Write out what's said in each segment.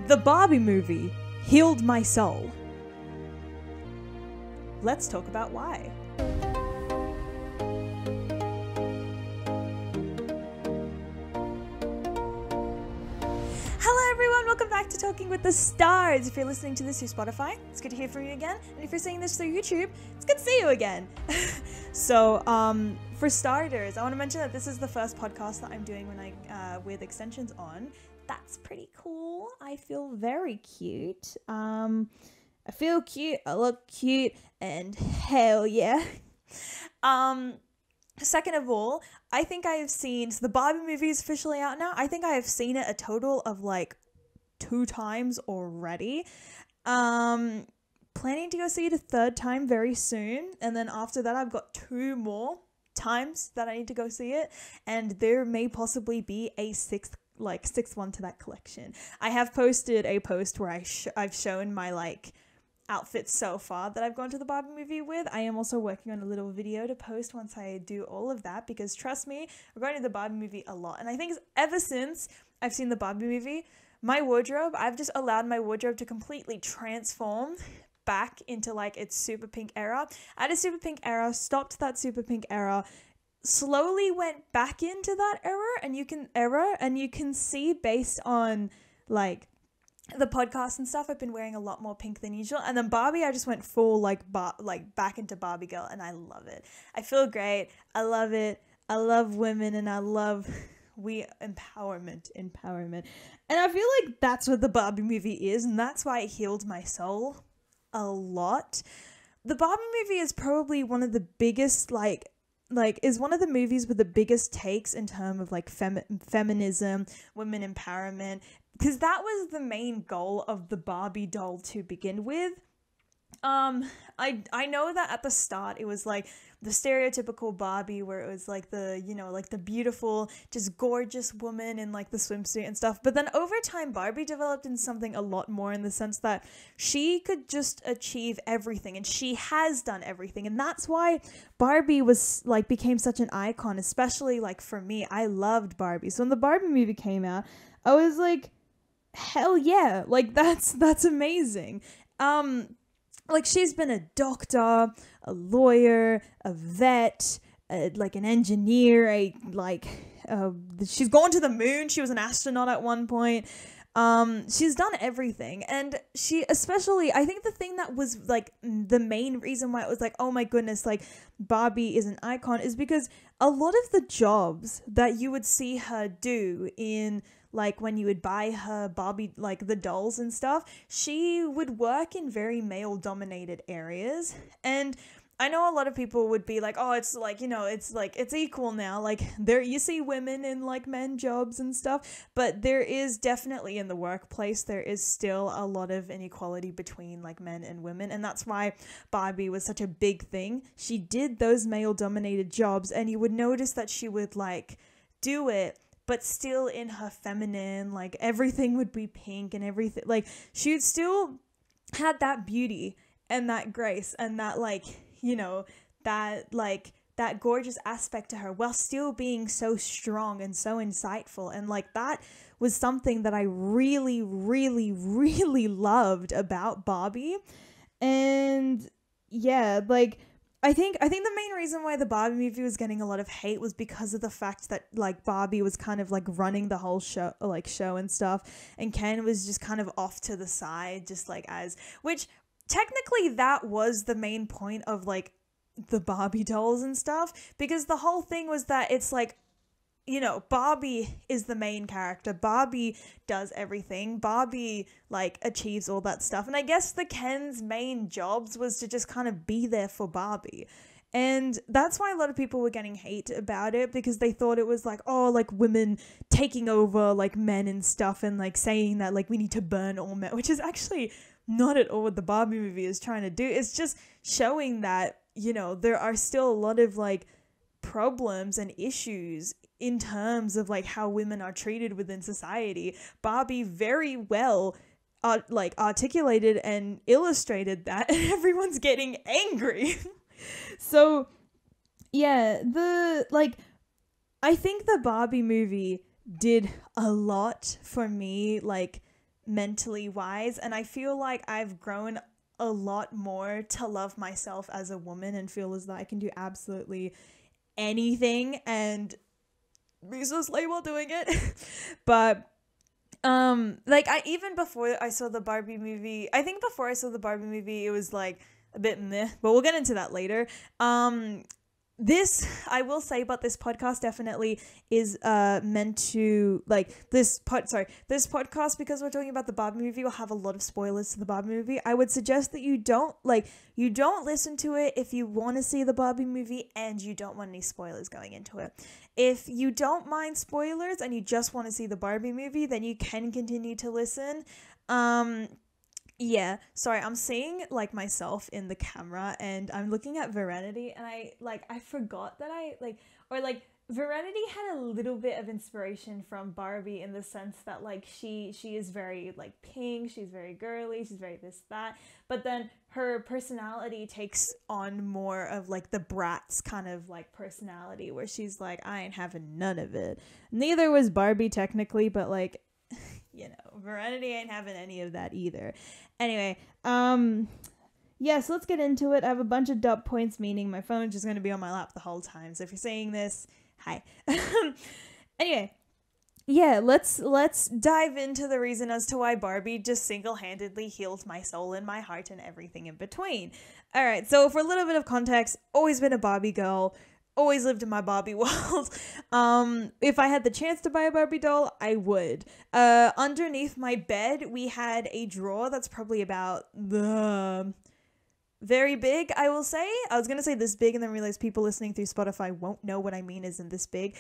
The Barbie movie healed my soul. Let's talk about why. Hello everyone, welcome back to Talking with the Stars. If you're listening to this through Spotify, it's good to hear from you again. And if you're seeing this through YouTube, it's good to see you again. So, for starters, I want to mention that this is the first podcast that I'm doing with extensions on. That's pretty cool. I feel very cute. I feel cute, I look cute, and hell yeah. Second of all, I think I have seen, so the Barbie movie is officially out now. I think I have seen it a total of like 2 times already. Planning to go see it a 3rd time very soon. And then after that, I've got 2 more times that I need to go see it. And there may possibly be a sixth one to that collection. I have posted a post where I've shown my outfits so far that I've gone to the Barbie movie with. I am also working on a little video to post once I do all of that, because trust me, we're going to the Barbie movie a lot. And I think ever since I've seen the Barbie movie, my wardrobe, I've just allowed my wardrobe to completely transform back into its super pink era. I had a super pink era, stopped that super pink era, slowly went back into that era, and you can see based on the podcast and stuff, I've been wearing a lot more pink than usual. And then Barbie, I just went full back into Barbie girl, and I love it. I feel great. I love it. I love women, and I love empowerment. And I feel like that's what the Barbie movie is, and that's why it healed my soul a lot. The Barbie movie is probably one of the biggest is one of the movies with the biggest takes in terms of feminism, women empowerment, because that was the main goal of the Barbie doll to begin with. I know that at the start it was the stereotypical Barbie, where it was the beautiful, just gorgeous woman in the swimsuit and stuff. But then over time, Barbie developed into something a lot more, in the sense that she could just achieve everything, and she has done everything. And that's why Barbie was became such an icon, especially for me. I loved Barbie. So when the Barbie movie came out, I was like, hell yeah, that's amazing. She's been a doctor, a lawyer, a vet, an engineer, she's gone to the moon. She was an astronaut at one point. She's done everything. And she especially, I think the thing that was the main reason why it was oh my goodness, Barbie is an icon, is because a lot of the jobs that you would see her do in when you would buy her Barbie, the dolls and stuff, she would work in very male-dominated areas. And I know a lot of people would be oh, it's it's equal now. There, you see women in men jobs and stuff, but there is definitely, in the workplace, there is still a lot of inequality between men and women. And that's why Barbie was such a big thing. She did those male-dominated jobs, and you would notice that she would do it, but still in her feminine, everything would be pink and everything. She still had that beauty and that grace and that that gorgeous aspect to her, while still being so strong and so insightful. And that was something that I really, really, really loved about Barbie. And yeah, I think the main reason why the Barbie movie was getting a lot of hate was because of the fact that Barbie was kind of running the whole show and stuff, and Ken was just kind of off to the side, just which technically that was the main point of the Barbie dolls and stuff, because the whole thing was that it's Barbie is the main character. Barbie does everything. Barbie achieves all that stuff. And I guess the Ken's main jobs was to just kind of be there for Barbie. And that's why a lot of people were getting hate about it, because they thought it was women taking over men and stuff, and saying that we need to burn all men, which is actually not at all what the Barbie movie is trying to do. It's just showing that, there are still a lot of problems and issues in terms of how women are treated within society. Barbie very well articulated and illustrated that, and everyone's getting angry. So yeah, I think the Barbie movie did a lot for me, mentally wise, and I feel like I've grown a lot more to love myself as a woman and feel as though I can do absolutely anything and be so slay while doing it. But like I even before I saw the Barbie movie, I think before I saw the Barbie movie it was like a bit meh, but we'll get into that later. This I will say, but this podcast definitely is meant to like this podcast, because we're talking about the Barbie movie, will have a lot of spoilers to the Barbie movie. I would suggest that you don't listen to it if you want to see the Barbie movie and you don't want any spoilers going into it. If you don't mind spoilers and you just want to see the Barbie movie, then you can continue to listen. Yeah, sorry, I'm seeing like myself in the camera and I'm looking at Serenity, and I forgot that Serenity had a little bit of inspiration from Barbie in the sense that like she is very like pink, she's very girly, she's very this that, but then her personality takes on more of like the Bratz kind of like personality where she's like, I ain't having none of it. Neither was Barbie technically, but like you know, Serenity ain't having any of that either. Anyway, yeah, so let's get into it. I have a bunch of dot points, meaning my phone's just going to be on my lap the whole time. So if you're seeing this, hi. Anyway, yeah, let's dive into the reason as to why Barbie just single-handedly healed my soul and my heart and everything in between. All right, so for a little bit of context, always been a Barbie girl. Always lived in my Barbie world. If I had the chance to buy a Barbie doll, I would. Underneath my bed, we had a drawer that's probably about the very big, I will say. I was gonna say this big and then realize people listening through Spotify won't know what I mean isn't this big.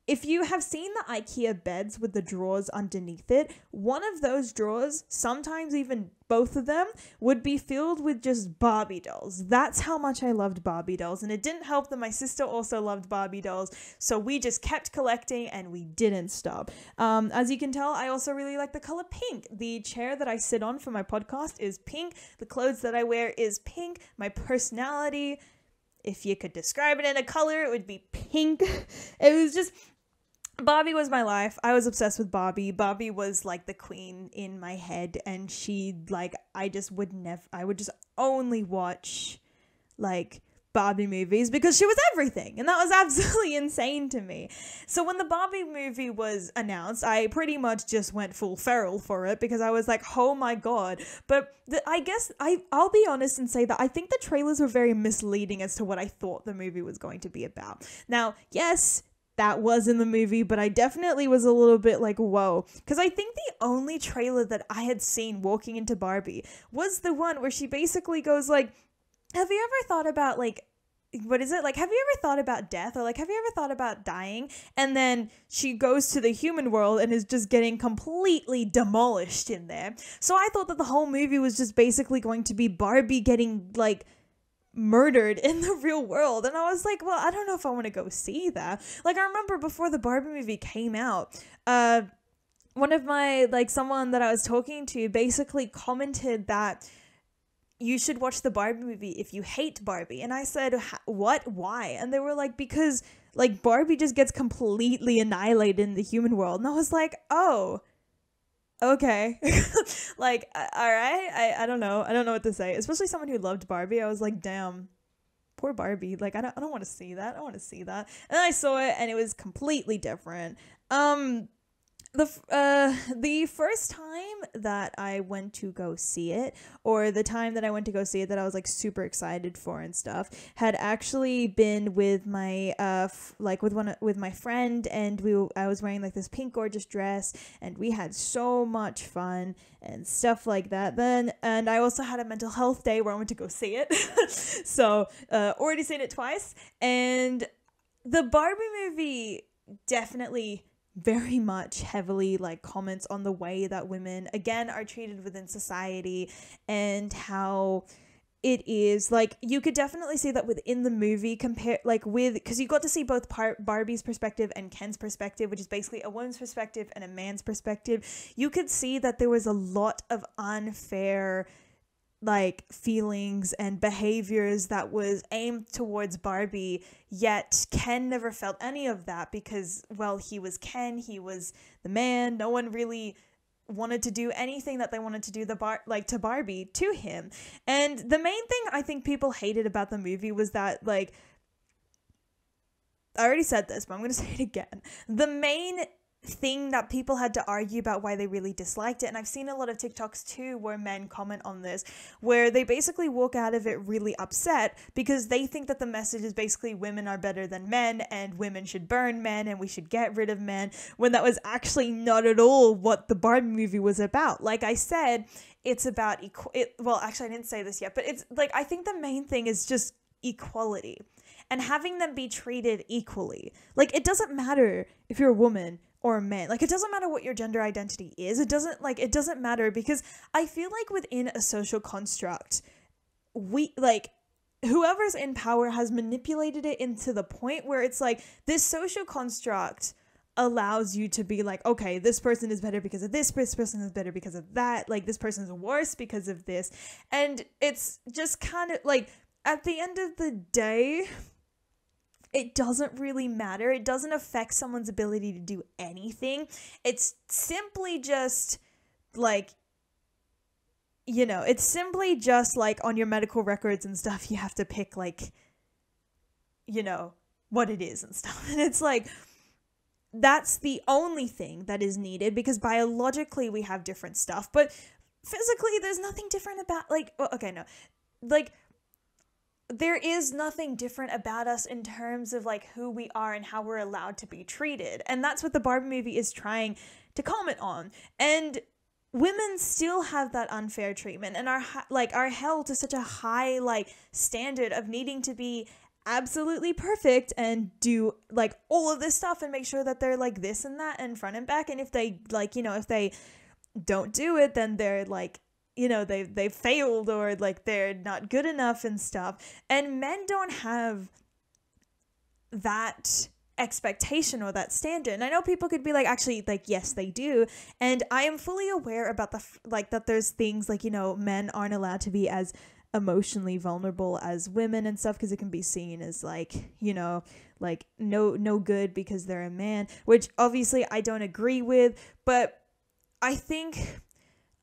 If you have seen the IKEA beds with the drawers underneath it, one of those drawers, sometimes even both of them, would be filled with just Barbie dolls. That's how much I loved Barbie dolls. And it didn't help that my sister also loved Barbie dolls. So we just kept collecting and we didn't stop. As you can tell, I also really like the color pink. The chair that I sit on for my podcast is pink. The clothes that I wear is pink. My personality, if you could describe it in a color, it would be pink. It was just... Barbie was my life. I was obsessed with Barbie. Barbie was like the queen in my head, and she like I would just only watch like Barbie movies because she was everything, and that was absolutely insane to me. So when the Barbie movie was announced, I pretty much just went full feral for it because I was like, oh my god. But I guess I'll be honest and say that I think the trailers were very misleading as to what I thought the movie was going to be about. Now, yes, that was in the movie, but I definitely was a little bit like, whoa. Because I think the only trailer that I had seen walking into Barbie was the one where she basically goes like, have you ever thought about like, what is it? Like, have you ever thought about death? Or like, have you ever thought about dying? And then she goes to the human world and is just getting completely demolished in there. So I thought that the whole movie was just basically going to be Barbie getting like murdered in the real world, and I was like, well, I don't know if I want to go see that. Like, I remember before the Barbie movie came out, one of my someone that I was talking to basically commented that you should watch the Barbie movie if you hate Barbie, and I said, what, why? And they were like, because like Barbie just gets completely annihilated in the human world. And I was like, oh, okay. Like, all right. I don't know what to say, especially someone who loved Barbie. I was like, damn, poor Barbie. Like, I don't want to see that. I want to see that. And then I saw it and it was completely different. The first time that I went to go see it, or the time that I went to go see it that I was like super excited for and stuff, had actually been with my with my friend, and I was wearing like this pink gorgeous dress, and we had so much fun and stuff like that. And I also had a mental health day where I went to go see it. So already seen it twice, and the Barbie movie definitely very much heavily like comments on the way that women again are treated within society, and how it is like you could definitely see that within the movie because you got to see both Barbie's perspective and Ken's perspective, which is basically a woman's perspective and a man's perspective. You could see that there was a lot of unfair like feelings and behaviors that was aimed towards Barbie, yet Ken never felt any of that because, well, he was Ken, he was the man. No one really wanted to do anything that they wanted to do to Barbie to him. And the main thing I think people hated about the movie was that, like, I already said this, but I'm going to say it again. The main thing that people had to argue about why they really disliked it, and I've seen a lot of TikToks too where men comment on this, where they basically walk out of it really upset because they think that the message is basically women are better than men and women should burn men and we should get rid of men, when that was actually not at all what the Barbie movie was about. Like I said, it's about well, actually I didn't say this yet, but it's like, I think the main thing is just equality and having them be treated equally. Like, it doesn't matter if you're a woman or a man. Like, it doesn't matter what your gender identity is. It doesn't matter, because I feel like within a social construct, whoever's in power has manipulated it into the point where it's like, this social construct allows you to be like, okay, this person is better because of this person is better because of that, like this person's worse because of this. And it's just kind of like, at the end of the day, it doesn't really matter. It doesn't affect someone's ability to do anything. It's simply just like, it's simply just like on your medical records and stuff, you have to pick like, what it is and stuff. And it's like, that's the only thing that is needed, because biologically we have different stuff, but physically there's nothing different about there is nothing different about us in terms of like who we are and how we're allowed to be treated. And that's what the Barbie movie is trying to comment on. And women still have that unfair treatment and are held to such a high like standard of needing to be absolutely perfect and do like all of this stuff and make sure that they're like this and that and front and back. And if they if they don't do it, then they're like, they failed, or like they're not good enough and stuff. And men don't have that expectation or that standard. And I know people could be like, actually, like, yes, they do. And I am fully aware about that there's things like, men aren't allowed to be as emotionally vulnerable as women and stuff, because it can be seen as like, like no good because they're a man, which obviously I don't agree with. But I think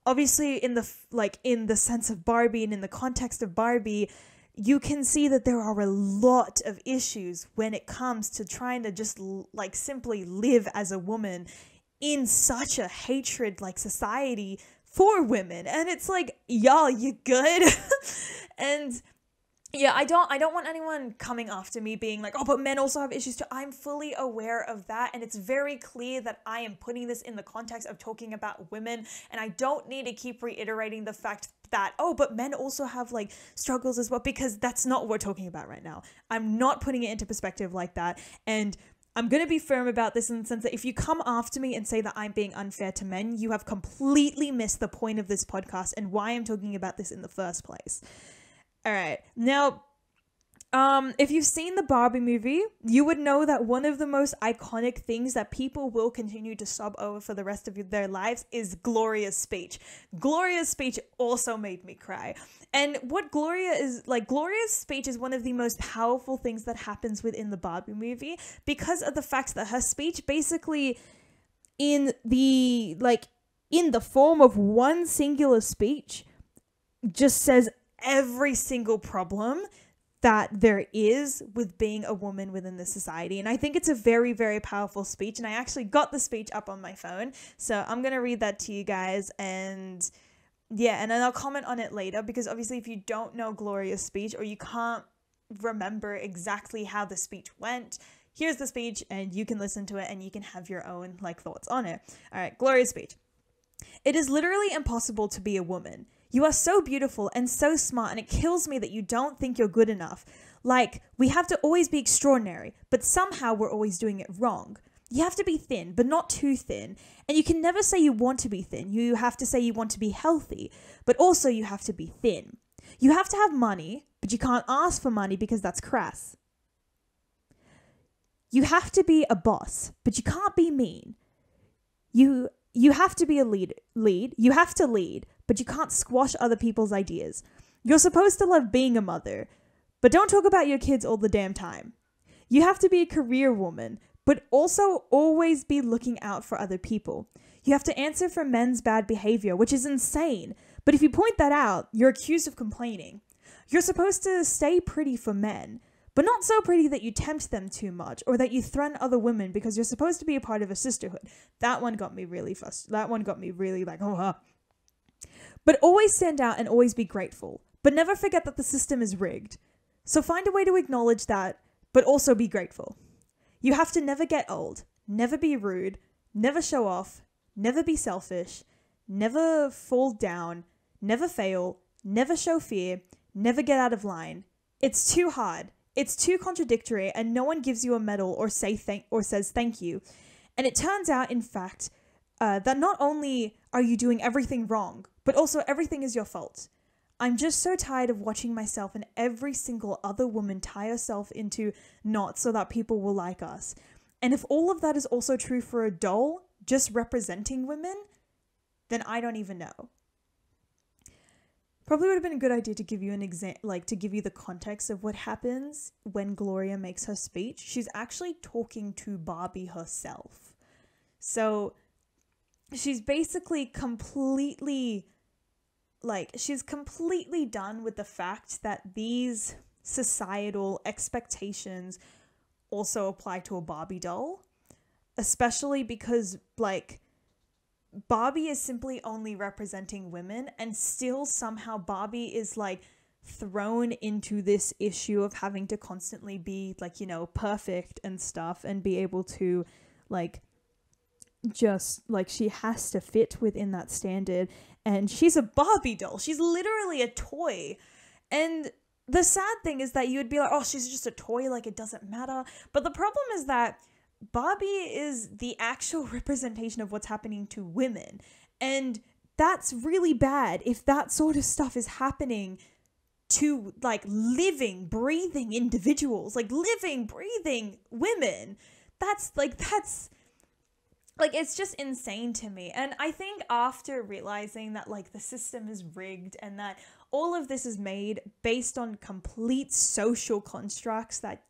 obviously in the sense of Barbie and in the context of Barbie, you can see that there are a lot of issues when it comes to trying to just like simply live as a woman in such a hatred like society for women. And it's like, y'all, you good? And yeah, I don't want anyone coming after me being like, oh, but men also have issues too. I'm fully aware of that. And it's very clear that I am putting this in the context of talking about women. And I don't need to keep reiterating the fact that, oh, but men also have like struggles as well, because that's not what we're talking about right now. I'm not putting it into perspective like that. And I'm going to be firm about this in the sense that if you come after me and say that I'm being unfair to men, you have completely missed the point of this podcast and why I'm talking about this in the first place. All right. Now, if you've seen the Barbie movie, you would know that one of the most iconic things that people will continue to sob over for the rest of their lives is Gloria's speech. Gloria's speech also made me cry. And what Gloria's speech is one of the most powerful things that happens within the Barbie movie, because of the fact that her speech basically in the form of one singular speech just says every single problem that there is with being a woman within the society. And I think it's a very, very powerful speech. And I actually got the speech up on my phone, so I'm going to read that to you guys. And yeah, and then I'll comment on it later, because obviously if you don't know Gloria's speech or you can't remember exactly how the speech went, here's the speech and you can listen to it and you can have your own like thoughts on it. All right, Gloria's speech. It is literally impossible to be a woman. You are so beautiful and so smart, and it kills me that you don't think you're good enough. Like, we have to always be extraordinary, but somehow we're always doing it wrong. You have to be thin, but not too thin. And you can never say you want to be thin. You have to say you want to be healthy, but also you have to be thin. You have to have money, but you can't ask for money because that's crass. You have to be a boss, but you can't be mean. You you have to be a lead. You have to lead, but you can't squash other people's ideas. You're supposed to love being a mother, but don't talk about your kids all the damn time. You have to be a career woman, but also always be looking out for other people. You have to answer for men's bad behavior, which is insane. But if you point that out, you're accused of complaining. You're supposed to stay pretty for men, but not so pretty that you tempt them too much or that you threaten other women because you're supposed to be a part of a sisterhood. That one got me really fussed. That one got me really like, oh. But always stand out and always be grateful. But never forget that the system is rigged. So find a way to acknowledge that, but also be grateful. You have to never get old, never be rude, never show off, never be selfish, never fall down, never fail, never show fear, never get out of line. It's too hard. It's too contradictory, and no one gives you a medal or says thank you. And it turns out, in fact, that not only are you doing everything wrong, but also everything is your fault. I'm just so tired of watching myself and every single other woman tie herself into knots so that people will like us. And if all of that is also true for a doll just representing women, then I don't even know. Probably would have been a good idea to give you to give you the context of what happens when Gloria makes her speech. She's actually talking to Barbie herself. So she's basically completely done with the fact that these societal expectations also apply to a Barbie doll, especially because Barbie is simply only representing women, and still somehow Barbie is thrown into this issue of having to constantly be perfect and stuff and be able to she has to fit within that standard. And she's a Barbie doll. She's literally a toy. And the sad thing is that you would be like, oh, she's just a toy, it doesn't matter. But the problem is that Barbie is the actual representation of what's happening to women. And that's really bad if that sort of stuff is happening to living, breathing individuals, living, breathing women. That's it's just insane to me. And I think after realizing that the system is rigged and that all of this is made based on complete social constructs that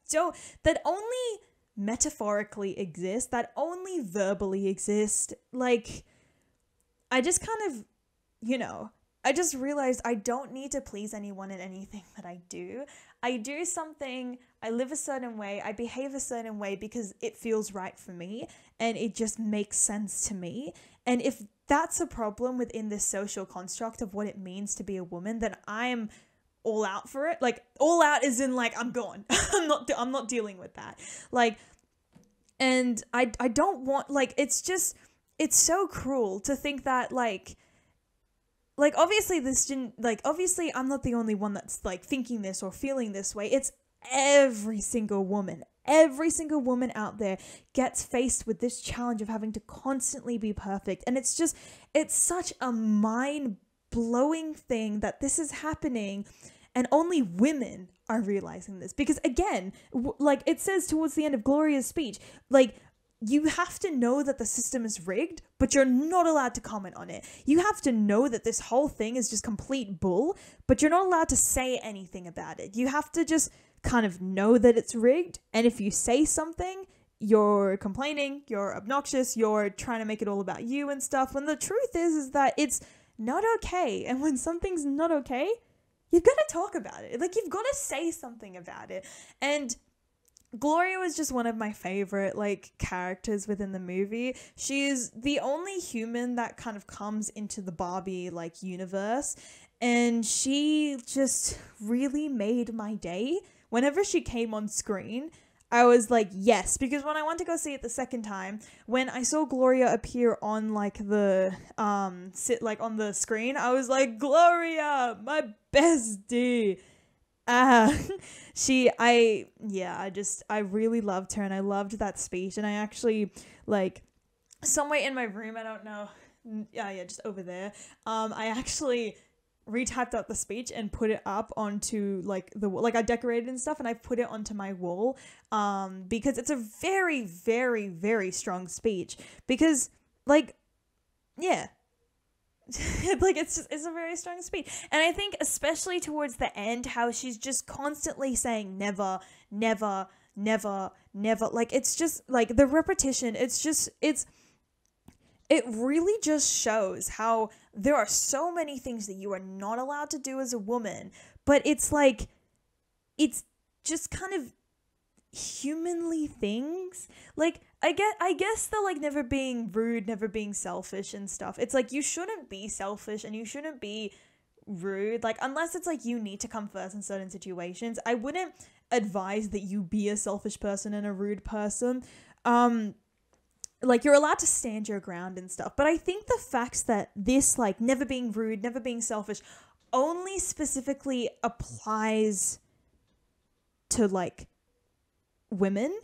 only metaphorically exist, that only verbally exist, I just kind of, I just realized I don't need to please anyone in anything that I do. I do something, I live a certain way, I behave a certain way because it feels right for me and it just makes sense to me. And if that's a problem within this social construct of what it means to be a woman, then I'm all out for it. All out is in I'm gone. I'm not dealing with that. And I don't want, it's so cruel to think that obviously this didn't, obviously I'm not the only one that's thinking this or feeling this way. It's every single woman out there gets faced with this challenge of having to constantly be perfect. And it's such a mind-blowing thing that this is happening and only women are realizing this. Because again, it says towards the end of Gloria's speech, you have to know that the system is rigged, but you're not allowed to comment on it. You have to know that this whole thing is just complete bull, but you're not allowed to say anything about it. You have to just kind of know that it's rigged. And if you say something, you're complaining, you're obnoxious, you're trying to make it all about you and stuff. When the truth is that it's not okay. And when something's not okay, you've got to talk about it. You've got to say something about it. And Gloria was just one of my favorite characters within the movie. She's the only human that kind of comes into the Barbie universe, and she just really made my day. Whenever she came on screen, I was yes, because when I went to go see it the second time, when I saw Gloria appear on the on the screen, I was like, Gloria, my bestie. I really loved her, and I loved that speech. And I actually somewhere in my room, I don't know, just over there, I actually retyped out the speech and put it up onto I decorated and stuff, and I put it onto my wall because it's a very, very, very strong speech. Because yeah. Like it's a very strong speech. And I think especially towards the end, how she's just constantly saying never, never, never, never. Like it's just like the repetition, it really just shows how there are so many things that you are not allowed to do as a woman, but it's like it's just kind of humanly things. Like I guess the like never being rude, never being selfish and stuff. It's like you shouldn't be selfish and you shouldn't be rude, like unless it's like you need to come first in certain situations. I wouldn't advise that you be a selfish person and a rude person. Like you're allowed to stand your ground and stuff, but I think the facts that this like never being rude, never being selfish only specifically applies to like women,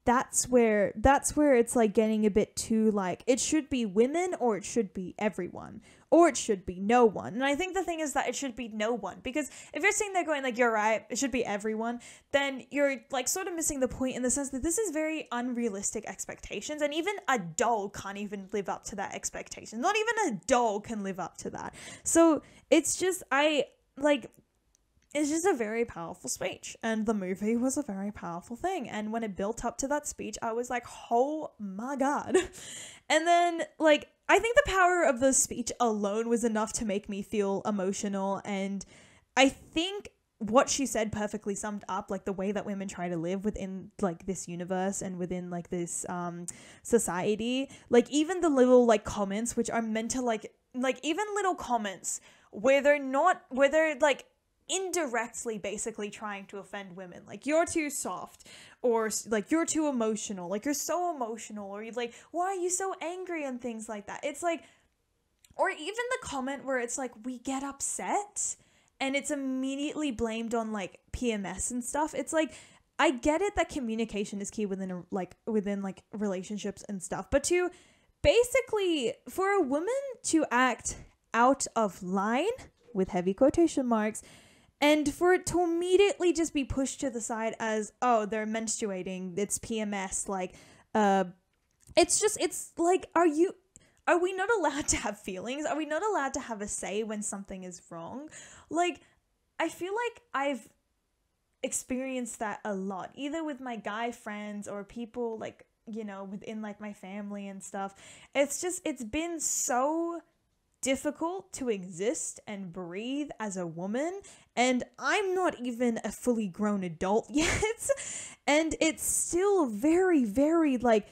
that's where it's like getting a bit too like it should be women or it should be everyone or it should be no one. And I think the thing is that it should be no one, because if you're sitting there going like you're right, it should be everyone, then you're like sort of missing the point in the sense that this is very unrealistic expectations, and even a doll can't even live up to that expectation. Not even a doll can live up to that. So it's just it's just a very powerful speech, and the movie was a very powerful thing. And when it built up to that speech, I was like, oh my god. And then like I think the power of the speech alone was enough to make me feel emotional, and I think what she said perfectly summed up like the way that women try to live within like this universe and within like this society. Like even the little like comments which are meant to like even little comments where they're like indirectly basically trying to offend women, like you're too soft, or like you're too emotional, like you're so emotional, or you're like why are you so angry and things like that. It's like, or even the comment where it's like we get upset and it's immediately blamed on like PMS and stuff. It's like I get it that communication is key within relationships and stuff, but to basically for a woman to act out of line with heavy quotation marks, and for it to immediately just be pushed to the side as, oh, they're menstruating, it's PMS, like, it's like, are we not allowed to have feelings? Are we not allowed to have a say when something is wrong? Like, I feel like I've experienced that a lot, either with my guy friends or people, like, you know, within, like, my family and stuff. It's been so difficult to exist and breathe as a woman, and I'm not even a fully grown adult yet, and it's still very, very like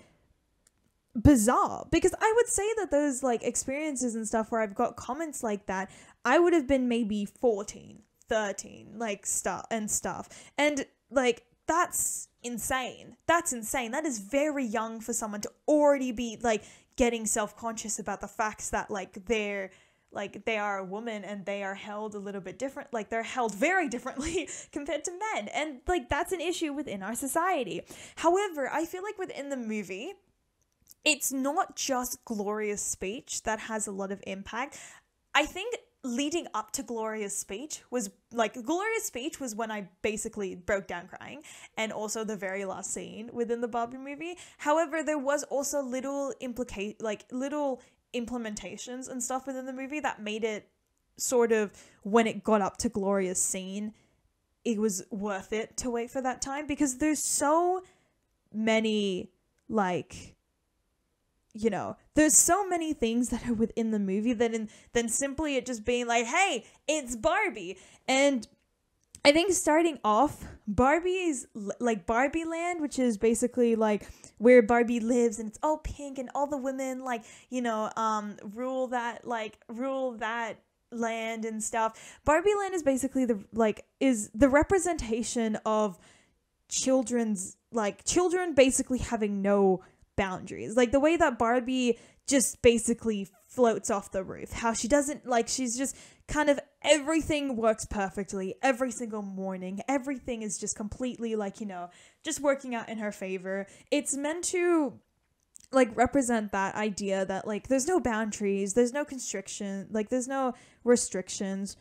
bizarre, because I would say that those like experiences and stuff where I've got comments like that, I would have been maybe 14, 13, like stuff, and like that's insane. That is very young for someone to already be like getting self-conscious about the facts that like they are a woman and they are held a little bit different, like they're held very differently compared to men, and like that's an issue within our society. However, I feel like within the movie, it's not just Gloria's speech that has a lot of impact. I think leading up to Gloria's speech was when I basically broke down crying, and also the very last scene within the Barbie movie. However, there was also little implementations and stuff within the movie that made it sort of, when it got up to Gloria's scene, it was worth it to wait for that time, because there's so many like, you know, there's so many things that are within the movie than simply it just being like, hey, it's Barbie. And I think starting off, Barbie's like Barbie Land, which is basically like where Barbie lives, and it's all pink and all the women like, you know, rule that land and stuff. Barbie Land is basically the representation of children basically having no boundaries. Like the way that Barbie just basically floats off the roof, how she doesn't like, she's just kind of, everything works perfectly every single morning, everything is just completely like, you know, just working out in her favor. It's meant to like represent that idea that like there's no boundaries, there's no constriction, like there's no restrictions,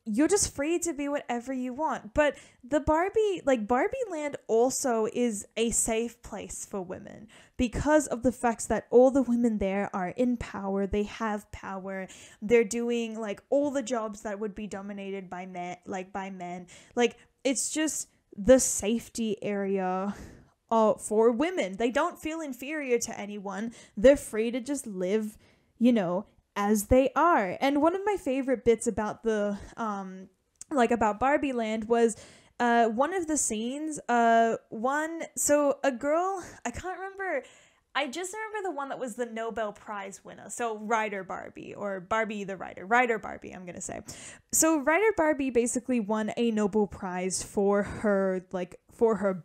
you're just free to be whatever you want. But the Barbie land also is a safe place for women because of the fact that all the women there are in power. They have power. They're doing like all the jobs that would be dominated by men, Like it's just the safety area for women. They don't feel inferior to anyone. They're free to just live, as they are. And one of my favorite bits about the about Barbie Land was one of the scenes, so a girl, I can't remember, I just remember the one that was the Nobel Prize winner. So Writer Barbie, or Barbie the Writer Barbie, I'm gonna say. So Writer Barbie basically won a Nobel Prize for her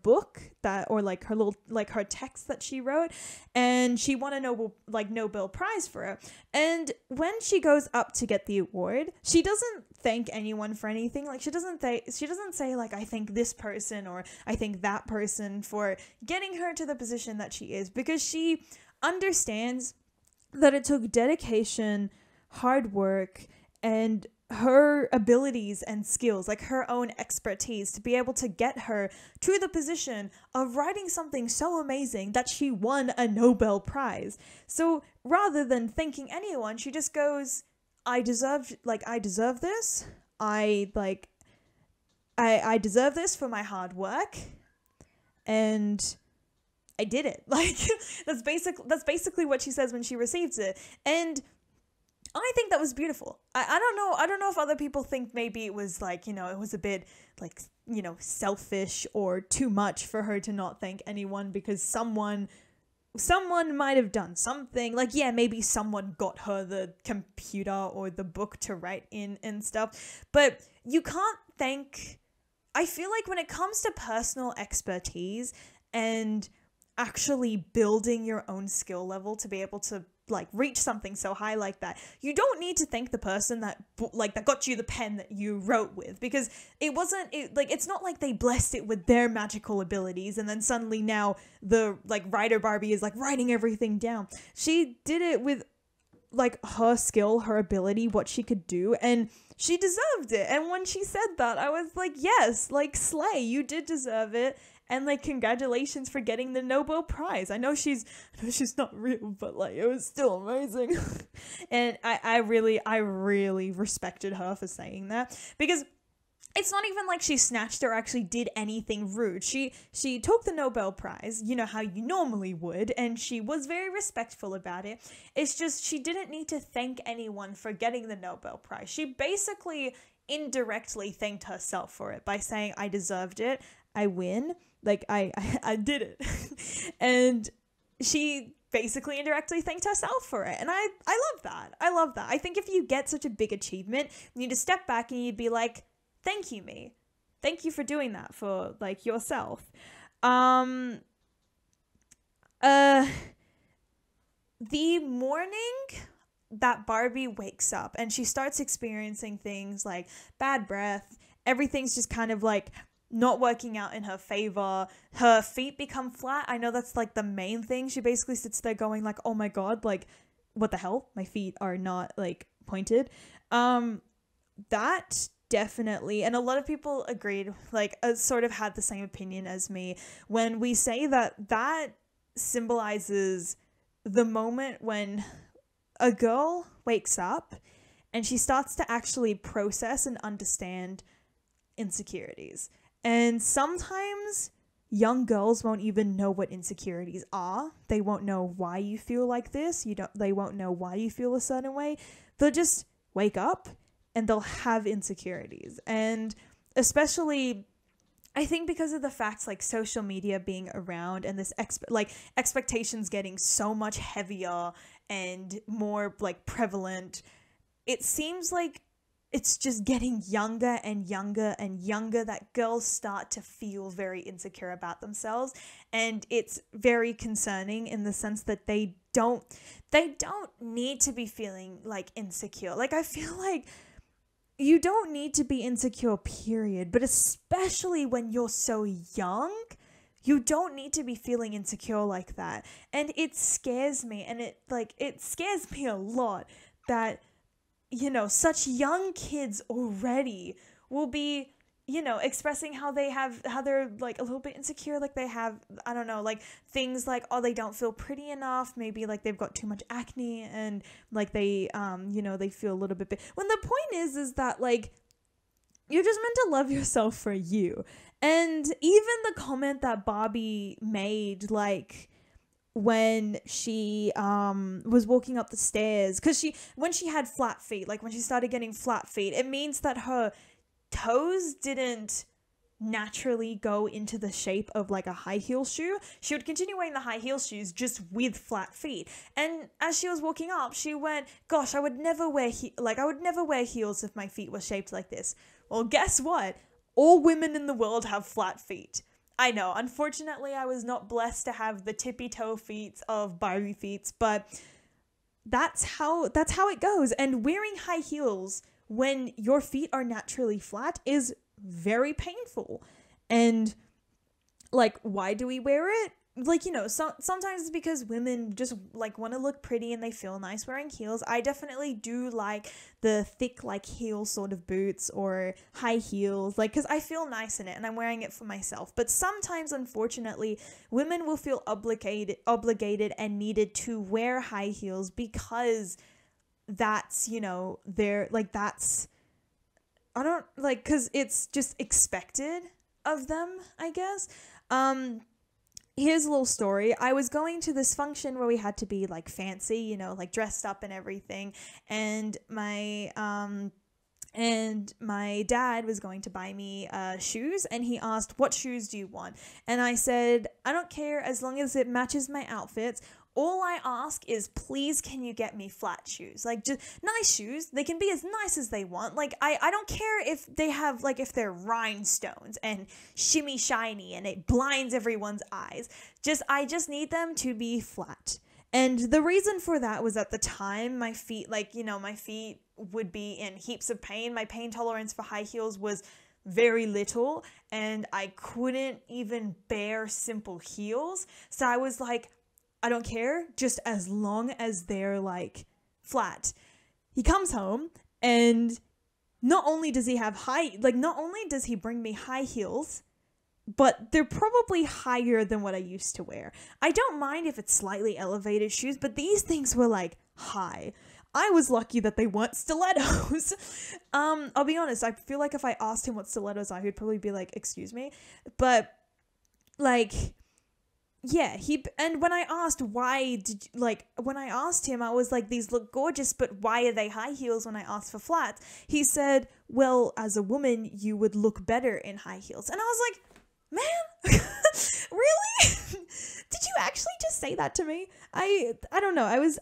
book her text that she wrote, and she won a Nobel Prize for it. And when she goes up to get the award, she doesn't thank anyone for anything. Like she doesn't say like, I thank this person or I thank that person for getting her to the position that she is, because she understands that it took dedication, hard work, and her abilities and skills, like her own expertise, to be able to get her to the position of writing something so amazing that she won a Nobel Prize. So rather than thanking anyone, she just goes, I deserve this. I deserve this for my hard work, and I did it. Like that's basically what she says when she receives it. And I think that was beautiful. I don't know if other people think maybe it was like, it was a bit like, selfish or too much for her to not thank anyone because someone might have done something. Like, yeah, maybe someone got her the computer or the book to write in and stuff. But you can't thank, I feel like when it comes to personal expertise and actually building your own skill level to be able to reach something so high like that, you don't need to thank the person that got you the pen that you wrote with, because it's not like they blessed it with their magical abilities and then suddenly now the writer Barbie is writing everything down. She did it with her skill, her ability, what she could do, and she deserved it. And when she said that, I was like, yes, slay, you did deserve it. And congratulations for getting the Nobel Prize. I know she's not real, but it was still amazing. And I really respected her for saying that, because it's not even like she snatched or actually did anything rude. She took the Nobel Prize, how you normally would, and she was very respectful about it. It's just she didn't need to thank anyone for getting the Nobel Prize. She basically indirectly thanked herself for it by saying, I deserved it, I win. I did it. And she basically indirectly thanked herself for it. And I love that. I love that. I think if you get such a big achievement, you need to step back and you'd be like, thank you, me. Thank you for doing that for yourself. The morning that Barbie wakes up and she starts experiencing things like bad breath, everything's just kind of not working out in her favor. Her feet become flat. I know that's the main thing. She basically sits there going oh my god, what the hell? My feet are not pointed. That definitely, and a lot of people agreed, sort of had the same opinion as me when we say that symbolizes the moment when a girl wakes up and she starts to actually process and understand insecurities. And sometimes young girls won't even know what insecurities are. They won't know why you feel like this. They won't know why you feel a certain way. They'll just wake up and they'll have insecurities. And especially, I think because of the facts social media being around and this expectations getting so much heavier and more prevalent, it seems it's just getting younger and younger and younger that girls start to feel very insecure about themselves. And it's very concerning in the sense that they don't need to be feeling insecure. I feel you don't need to be insecure, period. But especially when you're so young, you don't need to be feeling insecure like that. And it scares me. And it scares me a lot that such young kids already will be, expressing how they're like a little bit insecure, like they have, I don't know, like things like, oh, they don't feel pretty enough, maybe like they've got too much acne, and like they they feel a little bit when the point is that like you're just meant to love yourself for you. And even the comment that Barbie made, like when she was walking up the stairs, because when she had flat feet, like when she started getting flat feet, it means that her toes didn't naturally go into the shape of like a high heel shoe. She would continue wearing the high heel shoes just with flat feet. And as she was walking up, she went, gosh, I would never wear heels if my feet were shaped like this. Well, guess what? All women in the world have flat feet. I know, unfortunately, I was not blessed to have the tippy toe feet of Barbie feet, but that's how it goes. And wearing high heels when your feet are naturally flat is very painful. And like, why do we wear it? Like, sometimes it's because women just like want to look pretty and they feel nice wearing heels. I definitely do like the thick like heel sort of boots or high heels, like, because I feel nice in it and I'm wearing it for myself. But sometimes, unfortunately, women will feel obligated and needed to wear high heels because that's, they're like, that's, I don't like, because it's just expected of them, I guess. Here's a little story. I was going to this function where we had to be like fancy, like dressed up and everything. And my dad was going to buy me shoes, and he asked, what shoes do you want? And I said, I don't care as long as it matches my outfits. All I ask is, please, can you get me flat shoes? Like, just nice shoes. They can be as nice as they want. Like, I don't care if they have, like, if they're rhinestones and shimmy shiny and it blinds everyone's eyes. I just need them to be flat. And the reason for that was, at the time, my feet, like, my feet would be in heaps of pain. My pain tolerance for high heels was very little, and I couldn't even bear simple heels. So I was like, I don't care, just as long as they're like flat. He comes home, and not only does he bring me high heels, but they're probably higher than what I used to wear. I don't mind if it's slightly elevated shoes, but these things were like high. I was lucky that they weren't stilettos. I'll be honest, I feel like if I asked him what stilettos are, he'd probably be like, excuse me. But like, yeah, and when I asked when I asked him, I was like, these look gorgeous, but why are they high heels when I asked for flats? He said, well, as a woman, you would look better in high heels. And I was like, man, really? Did you actually just say that to me? I don't know. I was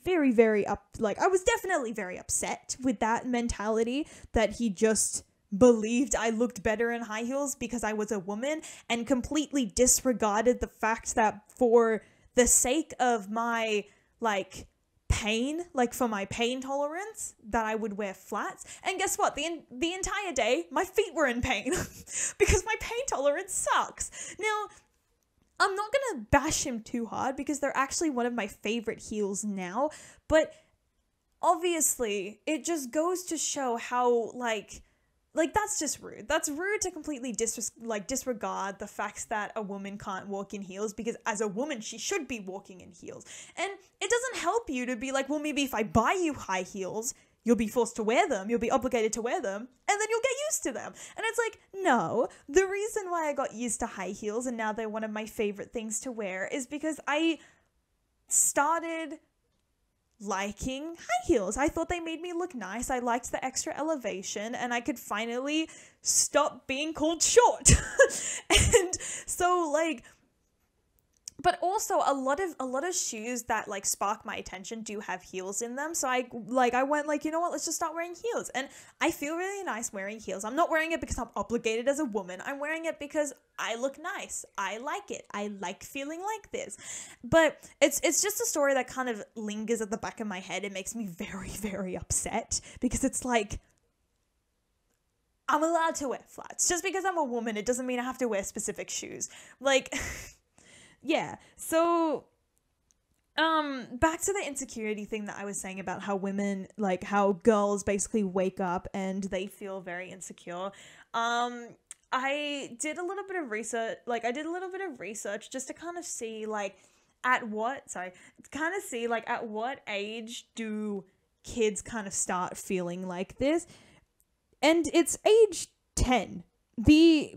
very, very I was definitely very upset with that mentality that he just believed I looked better in high heels because I was a woman, and completely disregarded the fact that for the sake of my like pain, like for my pain tolerance, that I would wear flats. And guess what? The entire day my feet were in pain because my pain tolerance sucks. Now, I'm not gonna bash him too hard because they're actually one of my favorite heels now, but obviously it just goes to show how like that's just rude. That's rude to completely disregard the facts that a woman can't walk in heels, because as a woman, she should be walking in heels. And it doesn't help you to be like, well, maybe if I buy you high heels, you'll be forced to wear them. You'll be obligated to wear them, and then you'll get used to them. And it's like, no, the reason why I got used to high heels and now they're one of my favorite things to wear is because I started liking high heels. I thought they made me look nice. I liked the extra elevation, and I could finally stop being called short. And so like, but also a lot of shoes that like spark my attention do have heels in them. So I went like, you know what, let's just start wearing heels. And I feel really nice wearing heels. I'm not wearing it because I'm obligated as a woman. I'm wearing it because I look nice. I like it. I like feeling like this. But it's just a story that kind of lingers at the back of my head. It makes me very, very upset because it's like, I'm allowed to wear flats. Just because I'm a woman, it doesn't mean I have to wear specific shoes. Like, yeah, so back to the insecurity thing that I was saying about how women, like how girls basically wake up and they feel very insecure. I did a little bit of research, just to kind of see like at what, sorry, kind of see like at what age do kids kind of start feeling like this. And it's age 10. The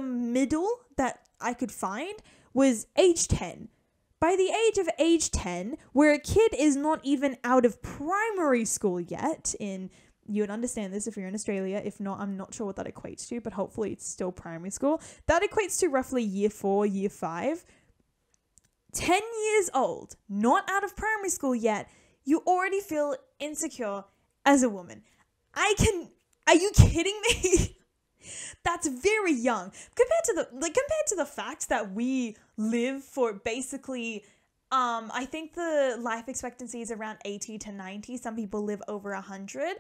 middle that I could find was age 10. By the age 10, where a kid is not even out of primary school yet, you would understand this if you're in Australia. If not, I'm not sure what that equates to, but hopefully it's still primary school. That equates to roughly year 4, year 5. 10 years old, not out of primary school yet, you already feel insecure as a woman. Are you kidding me? That's very young compared to the fact that we live for basically, I think the life expectancy is around 80 to 90. Some people live over 100.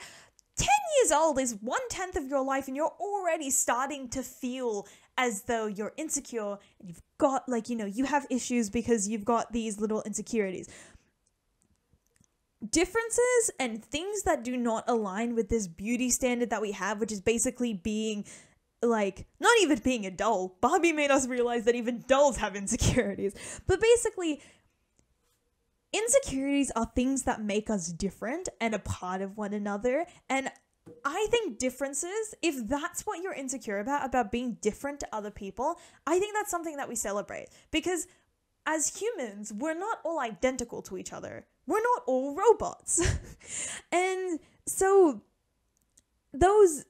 10 years old is 1/10 of your life, and you're already starting to feel as though you're insecure and you've got you have issues because you've got these little insecurities. Differences and things that do not align with this beauty standard that we have, which is basically being not even being a doll. Barbie made us realize that even dolls have insecurities. But basically, insecurities are things that make us different and a part of one another. And I think differences, if that's what you're insecure about being different to other people, I think that's something that we celebrate. Because as humans, we're not all identical to each other. We're not all robots. And so those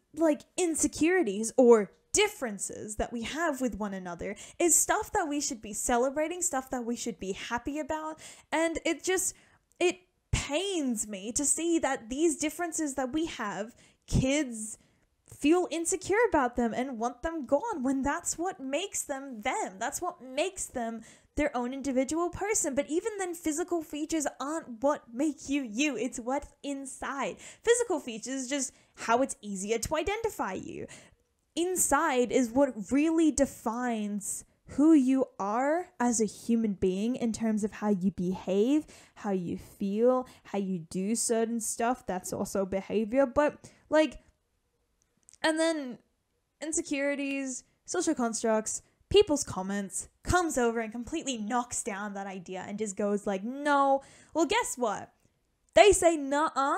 insecurities or differences that we have with one another is stuff that we should be celebrating, stuff that we should be happy about. And it pains me to see that these differences that we have, kids feel insecure about them and want them gone, when that's what makes them them. That's what makes them their own individual person. But even then, physical features aren't what make you you. It's what's inside. Physical features is just how it's easier to identify you. Inside is what really defines who you are as a human being in terms of how you behave, how you feel, how you do certain stuff. That's also behavior. But and then insecurities, social constructs, people's comments comes over and completely knocks down that idea and just goes no. Well, guess what? They say nuh-uh.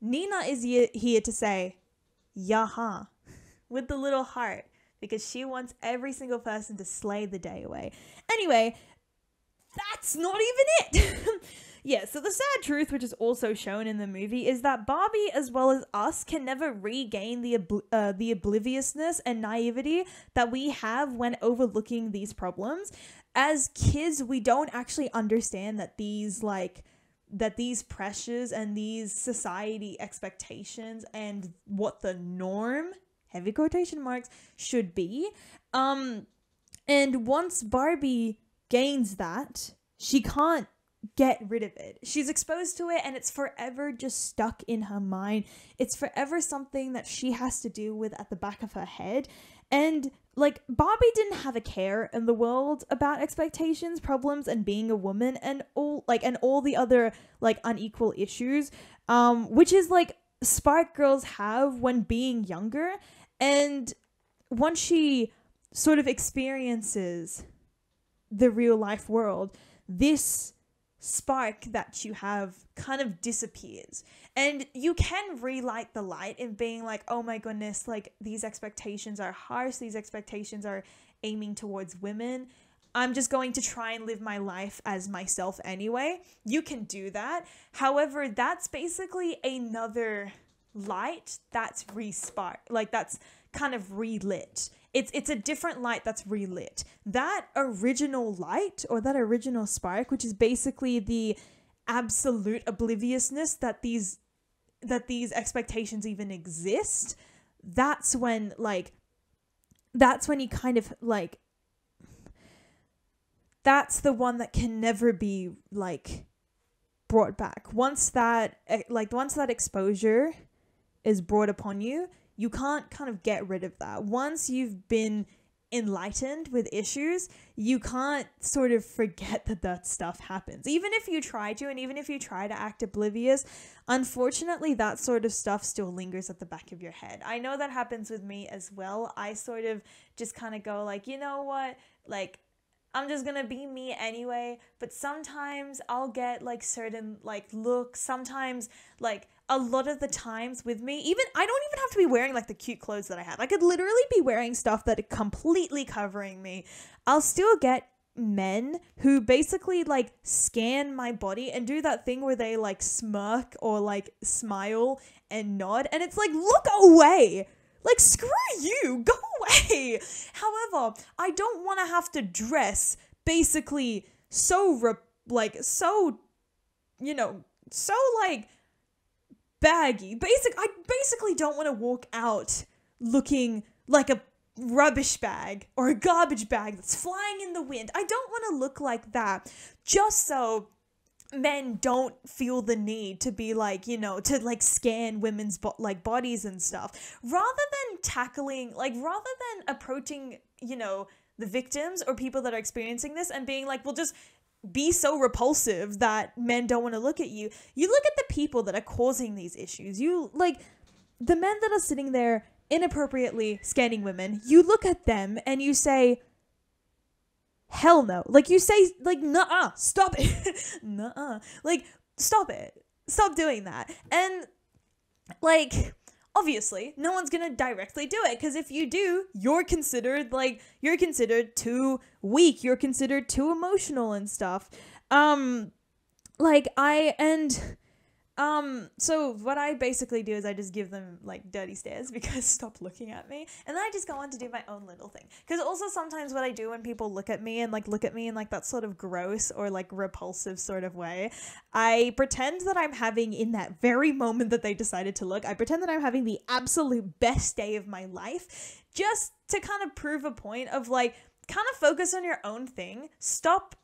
Nina is here to say yaha with the little heart, because she wants every single person to slay the day away. Anyway, that's not even it. Yeah, so the sad truth, which is also shown in the movie, is that Barbie, as well as us, can never regain the obliviousness and naivety that we have when overlooking these problems. As kids, we don't actually understand that these pressures and these society expectations and what the norm, heavy quotation marks, should be. And once Barbie gains that, she can't get rid of it. She's exposed to it, and it's forever just stuck in her mind. It's forever something that she has to deal with at the back of her head. And Barbie didn't have a care in the world about expectations, problems, and being a woman, and all the other unequal issues, which is spark girls have when being younger. And once she sort of experiences the real life world, this spark that you have kind of disappears. And you can relight the light in being oh my goodness, these expectations are harsh, these expectations are aiming towards women. I'm just going to try and live my life as myself anyway. You can do that. However, that's basically another light that's that's kind of relit. It's a different light that's relit. That original light, or that original spark, which is basically the absolute obliviousness that these expectations even exist, that's when you kind of that's the one that can never be brought back. Once that exposure is brought upon you, you can't kind of get rid of that. Once you've been enlightened with issues, you can't sort of forget that that stuff happens. Even if you try to, and even if you try to act oblivious, unfortunately, that sort of stuff still lingers at the back of your head. I know that happens with me as well. I sort of just kind of go like, you know what, like, I'm just gonna be me anyway. But sometimes I'll get like certain like looks. Sometimes like a lot of the times with me, even I don't even have to be wearing like the cute clothes that I have. I could literally be wearing stuff that are completely covering me. I'll still get men who basically like scan my body and do that thing where they like smirk or like smile and nod, and it's like, look away. Like, screw you, go away. However, I don't want to have to dress basically so baggy. I basically don't want to walk out looking like a rubbish bag or a garbage bag that's flying in the wind. I don't want to look like that just so men don't feel the need to be like, you know, to like scan women's bodies and stuff, rather than approaching, you know, the victims or people that are experiencing this and being like, well, just be so repulsive that men don't want to look at you. You look at the people that are causing these issues. You like the men that are sitting there inappropriately scanning women. You look at them and you say, hell no. Like, you say, like, nuh-uh, stop it. Nuh-uh. Like, stop it. Stop doing that. And, like, obviously, no one's gonna directly do it, because if you do, you're considered too weak. You're considered too emotional and stuff. So what I basically do is I just give them like dirty stares, because stop looking at me, and then I just go on to do my own little thing. Because also sometimes what I do when people look at me in like that sort of gross or like repulsive sort of way, I pretend that I'm having, in that very moment that they decided to look, I pretend that I'm having the absolute best day of my life, just to kind of prove a point of like, kind of focus on your own thing. Stop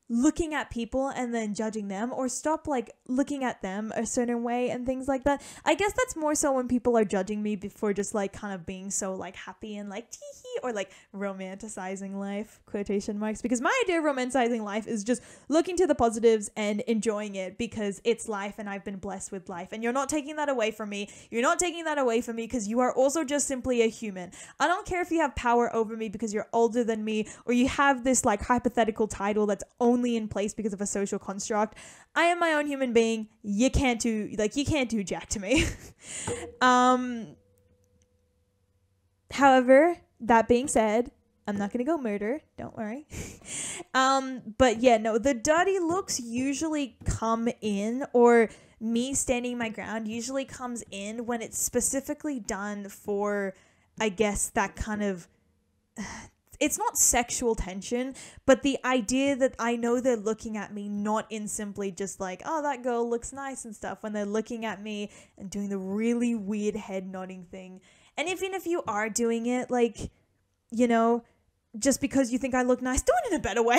looking at people and then judging them, or stop like looking at them a certain way and things like that. I guess that's more so when people are judging me before just like kind of being so like happy and like tee-hee, or like romanticizing life, quotation marks, because my idea of romanticizing life is just looking to the positives and enjoying it, because it's life and I've been blessed with life, and you're not taking that away from me. You're not taking that away from me because you are also just simply a human. I don't care if you have power over me because you're older than me, or you have this like hypothetical title that's only in place because of a social construct. I am my own human being. You can't do jack to me. However, that being said, I'm not gonna go murder, don't worry. But yeah, no, the dirty looks usually come in, or me standing my ground usually comes in when it's specifically done for, I guess, that kind of, it's not sexual tension, but the idea that I know they're looking at me not in simply just like, oh, that girl looks nice and stuff, when they're looking at me and doing the really weird head nodding thing. And even if you are doing it, like, you know, just because you think I look nice, do it in a better way.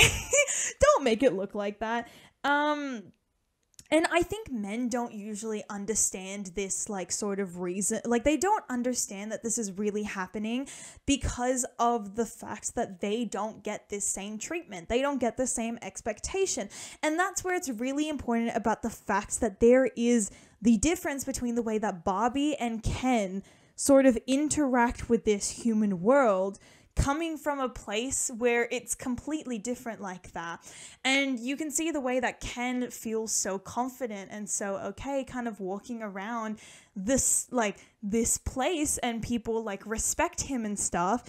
Don't make it look like that. And I think men don't usually understand this, like, sort of reason. Like, they don't understand that this is really happening because of the fact that they don't get this same treatment. They don't get the same expectation. And that's where it's really important about the fact that there is the difference between the way that Barbie and Ken sort of interact with this human world, coming from a place where it's completely different like that. And you can see the way that Ken feels so confident and so okay kind of walking around this place, and people like respect him and stuff.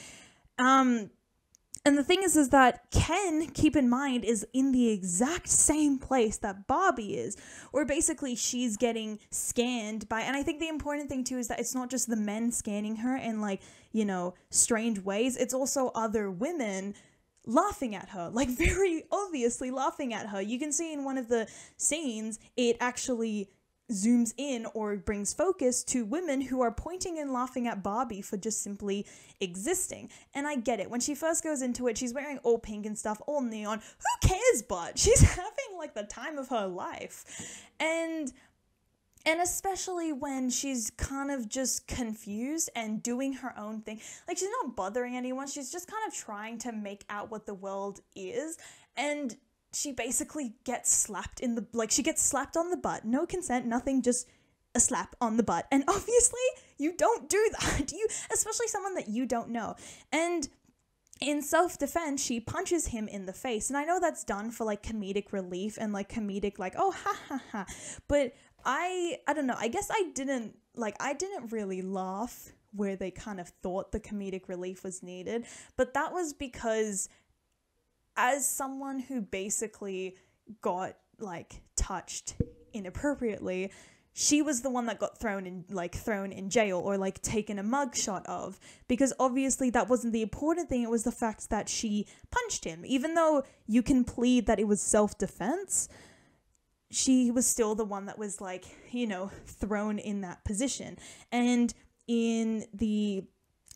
And the thing is that Ken, keep in mind, is in the exact same place that Barbie is, or basically she's getting scanned by, and I think the important thing too is that it's not just the men scanning her in like, you know, strange ways, it's also other women laughing at her, like very obviously laughing at her. You can see in one of the scenes, it actually zooms in or brings focus to women who are pointing and laughing at Barbie for just simply existing. And I get it. When she first goes into it, she's wearing all pink and stuff, all neon. Who cares, but she's having like the time of her life. And And especially when she's kind of just confused and doing her own thing. Like, she's not bothering anyone. She's just kind of trying to make out what the world is. And she basically gets slapped in the, like, she gets slapped on the butt. No consent, nothing, just a slap on the butt. And obviously, you don't do that. Especially someone that you don't know. And in self-defense, she punches him in the face. And I know that's done for, like, comedic relief and, like, comedic, like, oh, ha, ha, ha. But I don't know. I guess I didn't really laugh where they kind of thought the comedic relief was needed. But that was because as someone who basically got, like, touched inappropriately, she was the one that got thrown in jail or, like, taken a mugshot of, because obviously that wasn't the important thing. It was the fact that she punched him. Even though you can plead that it was self-defense, she was still the one that was, like, you know, thrown in that position. And in the,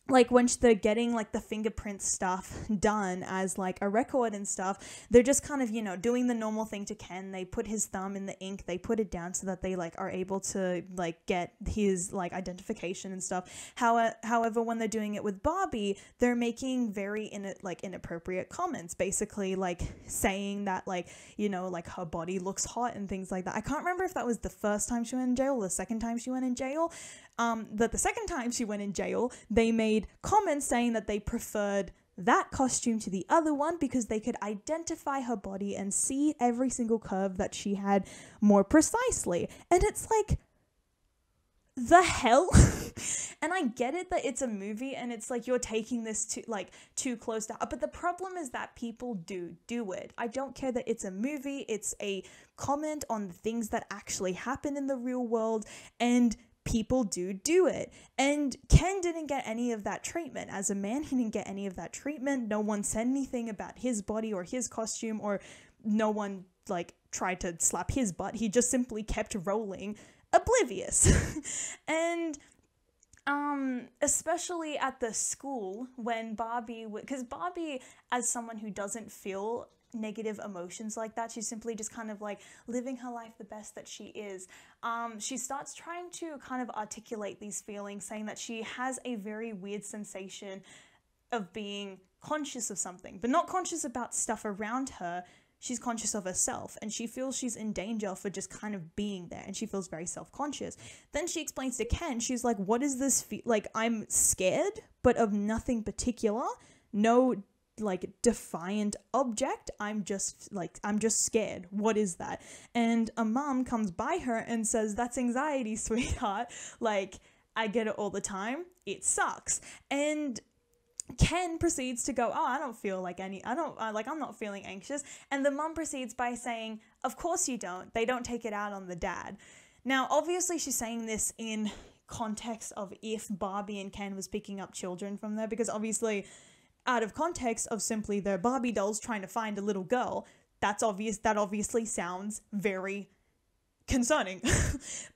like, when they're getting, like, the fingerprint stuff done as, like, a record and stuff, they're just kind of, you know, doing the normal thing to Ken. They put his thumb in the ink, they put it down so that they, like, are able to, like, get his, like, identification and stuff. However, when they're doing it with Barbie, they're making very inappropriate comments, basically, like, saying that, like, you know, like, her body looks hot and things like that. I can't remember if that was the first time she went in jail or the second time she went in jail. But the second time she went in jail, they made comments saying that they preferred that costume to the other one because they could identify her body and see every single curve that she had more precisely. And it's like, the hell? And I get it that it's a movie and it's like you're taking this to, like, too close to, but the problem is that people do it. I don't care that it's a movie, it's a comment on the things that actually happen in the real world, and people do it. And Ken didn't get any of that treatment. As a man, he didn't get any of that treatment. No one said anything about his body or his costume, or no one, like, tried to slap his butt. He just simply kept rolling, oblivious. And especially at the school when Barbie, because Barbie, as someone who doesn't feel negative emotions like that, she's simply just kind of, like, living her life the best that she is. She starts trying to kind of articulate these feelings, saying that she has a very weird sensation of being conscious of something, but not conscious about stuff around her. She's conscious of herself, and she feels she's in danger for just kind of being there, and she feels very self-conscious. Then she explains to Ken, she's like, what is this like, I'm scared, but of nothing particular. No, like, defiant object. I'm just scared. What is that? And a mom comes by her and says, that's anxiety, sweetheart. Like, I get it all the time. It sucks. And Ken proceeds to go, oh, I don't feel like I'm not feeling anxious. And the mom proceeds by saying, of course you don't. They don't take it out on the dad. Now, obviously she's saying this in context of if Barbie and Ken was picking up children from there, because obviously out of context of simply their Barbie dolls trying to find a little girl, that obviously sounds very concerning.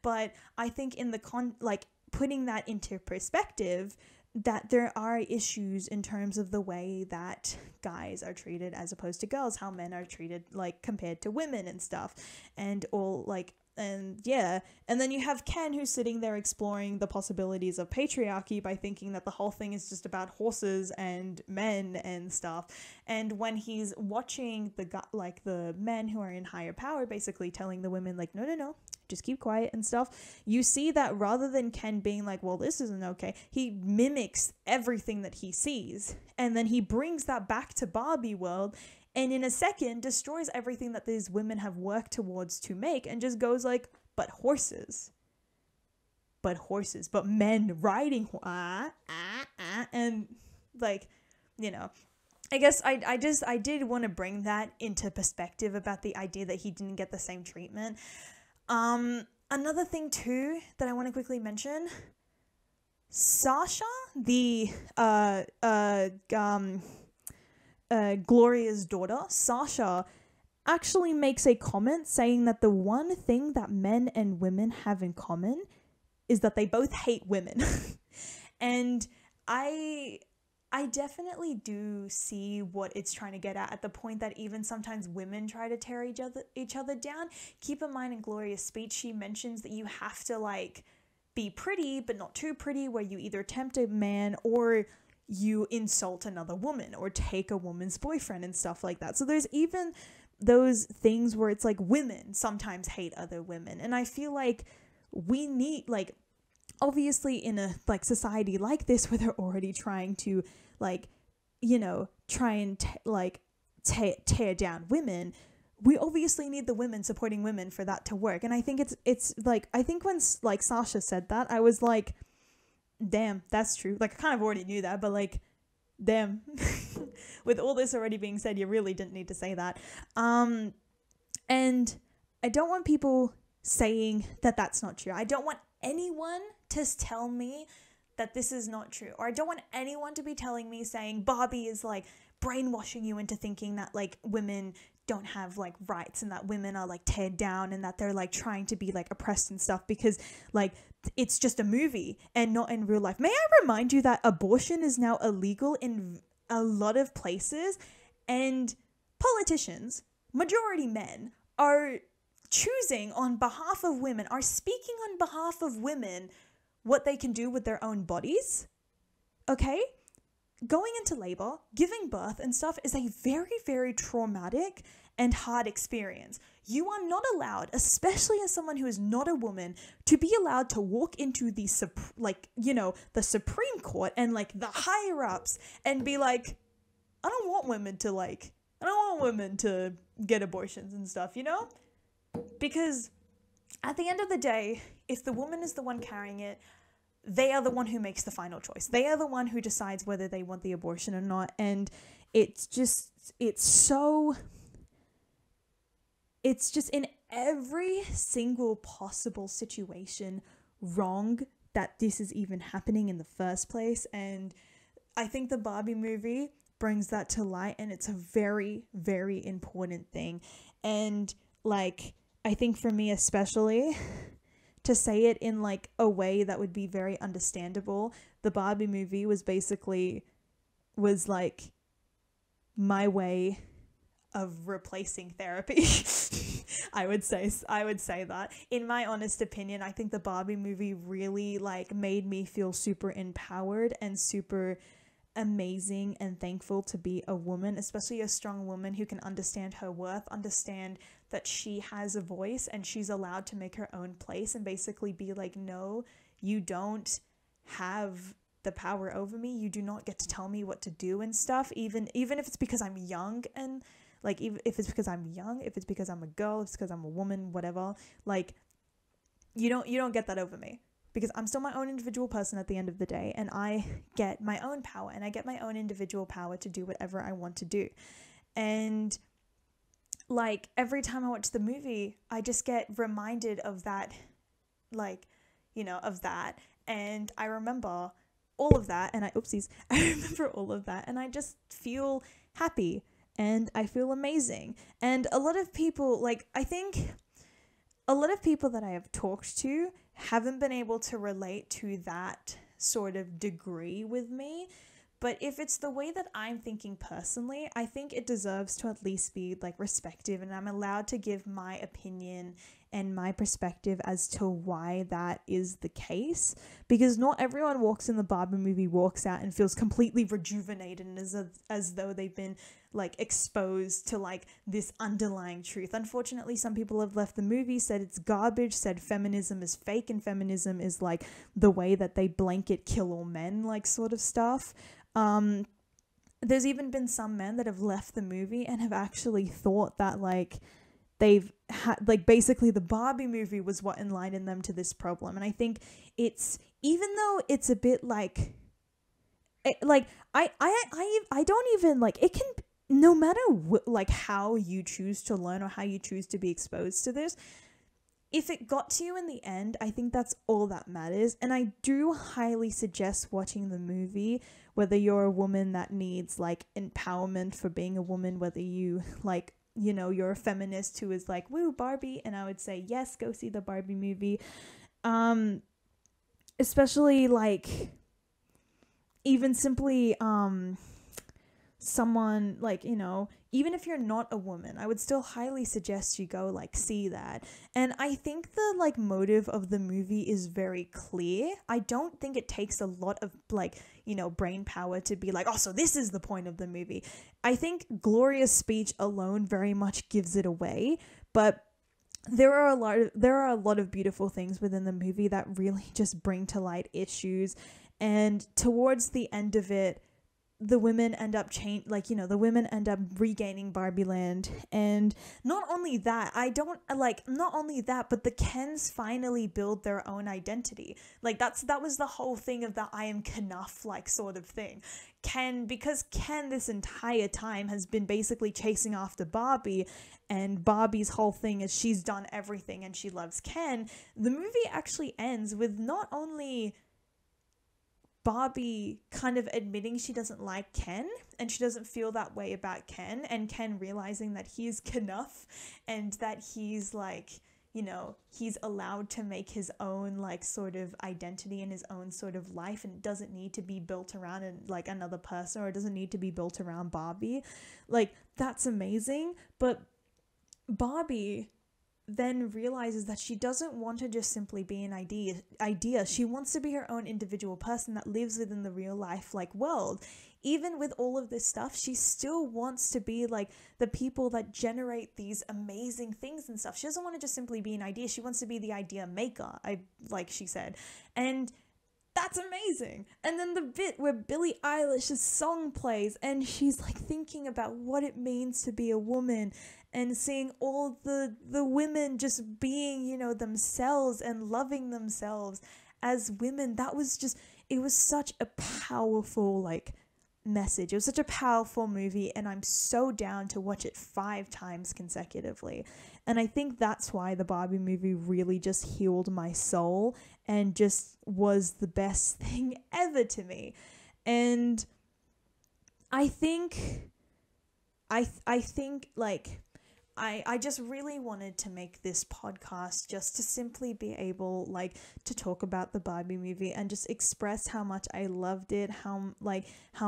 But I think in the putting that into perspective, that there are issues in terms of the way that guys are treated as opposed to girls, how men are treated, like, compared to women and stuff, and all, like, and yeah. And then you have Ken, who's sitting there exploring the possibilities of patriarchy by thinking that the whole thing is just about horses and men and stuff. And when he's watching the men who are in higher power basically telling the women, like, no, just keep quiet and stuff, you see that rather than Ken being like, well, this isn't okay, he mimics everything that he sees, and then he brings that back to Barbie world, and in a second destroys everything that these women have worked towards to make, and just goes like, but men riding and, like, you know. I guess I did want to bring that into perspective about the idea that he didn't get the same treatment. Another thing too that I want to quickly mention, Sasha, the Gloria's daughter, Sasha, actually makes a comment saying that the one thing that men and women have in common is that they both hate women. And I I definitely do see what it's trying to get at the point that even sometimes women try to tear each other down. Keep in mind in Gloria's speech, she mentions that you have to like be pretty, but not too pretty, where you either tempt a man or you insult another woman or take a woman's boyfriend and stuff like that. So there's even those things where it's like women sometimes hate other women. And I feel like we need, like, obviously in a like society like this where they're already trying to like, you know, try and tear down women, we obviously need the women supporting women for that to work. And I think it's like, I think when like Sasha said that, I was like, damn, that's true. Like I kind of already knew that, but like, damn. With all this already being said, you really didn't need to say that. And I don't want people saying that that's not true. I don't want anyone to tell me that this is not true, or I don't want anyone to be telling me saying Barbie is like brainwashing you into thinking that like women don't have like rights and that women are like teared down and that they're like trying to be like oppressed and stuff, because like it's just a movie and not in real life. May I remind you that abortion is now illegal in a lot of places, and politicians, majority men, are choosing on behalf of women, are speaking on behalf of women what they can do with their own bodies. Okay? Going into labor, giving birth and stuff is a very, very traumatic and hard experience. You are not allowed, especially as someone who is not a woman, to be allowed to walk into the the Supreme Court and like the higher ups and be like, I don't want women to get abortions and stuff, you know? Because at the end of the day, if the woman is the one carrying it, they are the one who makes the final choice. They are the one who decides whether they want the abortion or not. And it's just in every single possible situation wrong that this is even happening in the first place. And I think the Barbie movie brings that to light, and it's a very, very important thing. And like, I think for me especially, to say it in like a way that would be very understandable, the Barbie movie was like my way of replacing therapy. I would say that. In my honest opinion, I think the Barbie movie really like made me feel super empowered and super amazing and thankful to be a woman, especially a strong woman who can understand her worth, understand that she has a voice and she's allowed to make her own place, and basically be like, no, you don't have the power over me. You do not get to tell me what to do and stuff, even if it's because I'm young, and like, even if it's because I'm young, if it's because I'm a girl, if it's because I'm a woman, whatever, like, you don't get that over me, because I'm still my own individual person at the end of the day, and I get my own power, and I get my own individual power to do whatever I want to do. And like, every time I watch the movie, I just get reminded of that, like, you know, of that. And I remember all of that, and I remember all of that, and I just feel happy, and I feel amazing. And a lot of people, like, I think a lot of people that I have talked to haven't been able to relate to that sort of degree with me. But if it's the way that I'm thinking personally, I think it deserves to at least be like respected, and I'm allowed to give my opinion and my perspective as to why that is the case. Because not everyone walks in the Barbie movie, walks out and feels completely rejuvenated and as though they've been like exposed to like this underlying truth. Unfortunately, some people have left the movie, said it's garbage, said feminism is fake, and feminism is like the way that they blanket kill all men, like sort of stuff. There's even been some men that have left the movie and have actually thought that like they've had, like, basically the Barbie movie was what enlightened them to this problem. And I think it's, even though it's a bit like, I don't even like, it can, no matter like how you choose to learn or how you choose to be exposed to this, if it got to you in the end, I think that's all that matters. And I do highly suggest watching the movie, whether you're a woman that needs like empowerment for being a woman, whether you like, you know, you're a feminist who is like, woo, Barbie. And I would say, yes, go see the Barbie movie. Especially like even simply someone like, you know, even if you're not a woman, I would still highly suggest you go like see that. And I think the like motive of the movie is very clear. I don't think it takes a lot of like, you know, brain power to be like, oh, so this is the point of the movie. I think Gloria's speech alone very much gives it away, but there are a lot of beautiful things within the movie that really just bring to light issues. And towards the end of it, the women end up the women end up regaining Barbie land. And not only that, but the Kens finally build their own identity. Like that was the whole thing of the I am Knuff like sort of thing. Because Ken this entire time has been basically chasing after Barbie, and Barbie's whole thing is she's done everything and she loves Ken. The movie actually ends with not only Barbie kind of admitting she doesn't like Ken and she doesn't feel that way about Ken, and Ken realizing that he's Knuff and that he's like, you know, he's allowed to make his own like sort of identity and his own sort of life, and it doesn't need to be built around like another person, or it doesn't need to be built around Barbie. Like that's amazing. But Barbie then realizes that she doesn't want to just simply be an idea. She wants to be her own individual person that lives within the real life like world. Even with all of this stuff, she still wants to be like the people that generate these amazing things and stuff. She doesn't want to just simply be an idea. She wants to be the idea maker, like she said. And that's amazing. And then the bit where Billie Eilish's song plays and she's like thinking about what it means to be a woman, and seeing all the women just being, you know, themselves and loving themselves as women. It was such a powerful like message. It was such a powerful movie, and I'm so down to watch it 5 times consecutively. And I think that's why the Barbie movie really just healed my soul and just was the best thing ever to me. And I think like I just really wanted to make this podcast just to simply be able like to talk about the Barbie movie and just express how much I loved it, how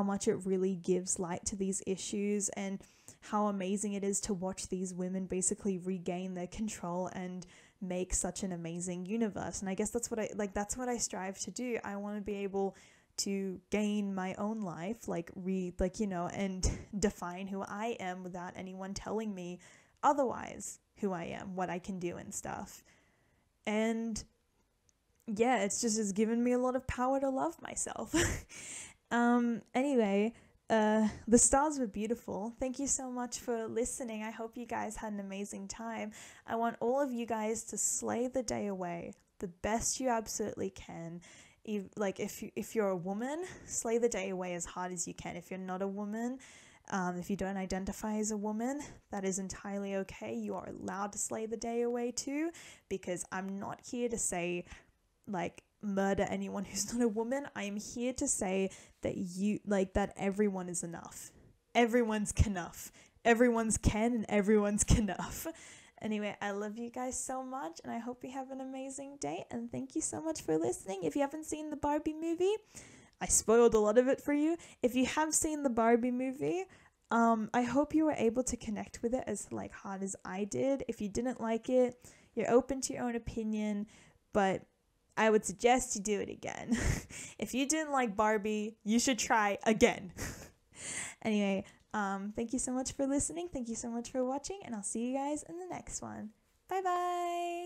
much it really gives light to these issues, and how amazing it is to watch these women basically regain their control and make such an amazing universe. And I guess that's what I strive to do. I want to be able to gain my own life, and define who I am without anyone telling me otherwise who I am, what I can do and stuff. And yeah, it's given me a lot of power to love myself. Anyway, the stars were beautiful. Thank you so much for listening. I hope you guys had an amazing time. I want all of you guys to slay the day away the best you absolutely can. If you're a woman, slay the day away as hard as you can. If you're not a woman, if you don't identify as a woman, that is entirely okay. You are allowed to slay the day away too, because I'm not here to say murder anyone who's not a woman. I am here to say that that everyone is enough. Everyone's Knuff. Everyone's Ken and everyone's Knuff. Anyway, I love you guys so much, and I hope you have an amazing day, and thank you so much for listening. If you haven't seen the Barbie movie, I spoiled a lot of it for you. If you have seen the Barbie movie, I hope you were able to connect with it as hard as I did. If you didn't like it, you're open to your own opinion, but I would suggest you do it again. If you didn't like Barbie, you should try again. Anyway, thank you so much for listening. Thank you so much for watching, and I'll see you guys in the next one. Bye bye.